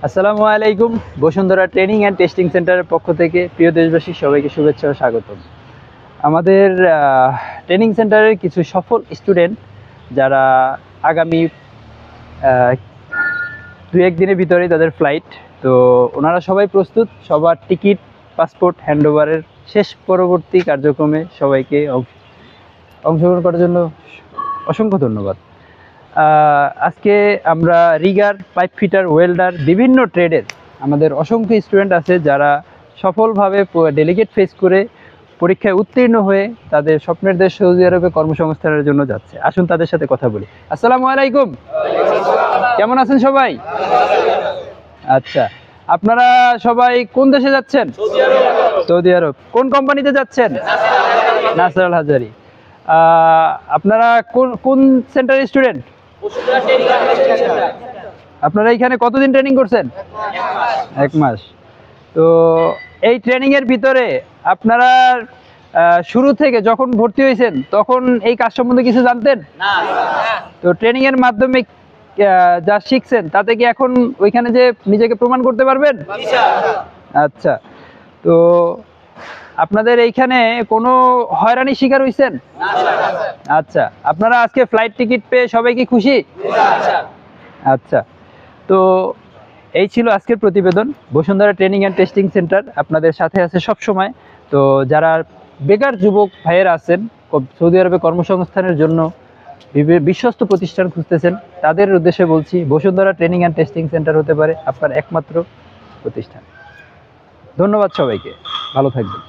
আসসালামু আলাইকুম। Bashundhara training and testing সেন্টারের পক্ষ থেকে প্রিয় দেশবাসী সবাইকে শুভেচ্ছা ও স্বাগতম। আমাদের ট্রেনিং সেন্টারের কিছু সফল স্টুডেন্ট যারা আগামী দু এক দিনের ভিতরেই তাদের ফ্লাইট, তো ওনারা সবাই প্রস্তুত। সবার টিকিট, পাসপোর্ট হ্যান্ডওভারের শেষ পরবর্তী কার্যক্রমে সবাইকে অংশগ্রহণ করার জন্য অসংখ্য ধন্যবাদ। আজকে আমরা রিগার, পাইপ ফিটার, ওয়েল্ডার, বিভিন্ন ট্রেডের আমাদের অসংখ্য স্টুডেন্ট আছে যারা সফলভাবে ডেলিগেট ফেস করে পরীক্ষায় উত্তীর্ণ হয়ে তাদের স্বপ্নের দেশ সৌদি আরবে কর্মসংস্থানের জন্য যাচ্ছে। আসুন তাদের সাথে কথা বলি। আসসালামু আলাইকুম, কেমন আছেন সবাই? আচ্ছা, আপনারা সবাই কোন দেশে যাচ্ছেন? সৌদি আরব। কোন কোম্পানিতে যাচ্ছেন? নাসর আল হাজারি। আপনারা কোন সেন্টারের স্টুডেন্ট? আপনারা এখানে কতদিন ট্রেনিং করছেন? 1 মাস। তো এই ট্রেনিং এর ভিতরে আপনারা শুরু থেকে যখন ভর্তি হয়েছেন তখন এই কাজ সম্বন্ধে কিছু জানতেন না? তো ট্রেনিং এর মাধ্যমে যা শিখছেন তাতে কি এখন ওইখানে যে নিজেকে প্রমাণ করতে পারবেন? আচ্ছা, তো আপনাদের এইখানে কোনো হয়রানির শিকার হয়েছেন? আচ্ছা, আপনারা আজকে ফ্লাইট টিকিট পেয়ে সবাই কি খুশি? আচ্ছা, তো এই ছিল আজকের প্রতিবেদন। Bashundhara training and testing centre আপনাদের সাথে আছে সব সময়। তো যারা বেকার যুবক ভাইয়েরা আছেন, সৌদি আরবে কর্মসংস্থানের জন্য বিশ্বস্ত প্রতিষ্ঠান খুঁজতেছেন, তাদের উদ্দেশ্যে বলছি Bashundhara training and testing centre হতে পারে আপনার একমাত্র প্রতিষ্ঠান। ধন্যবাদ সবাইকে, ভালো থাকবেন।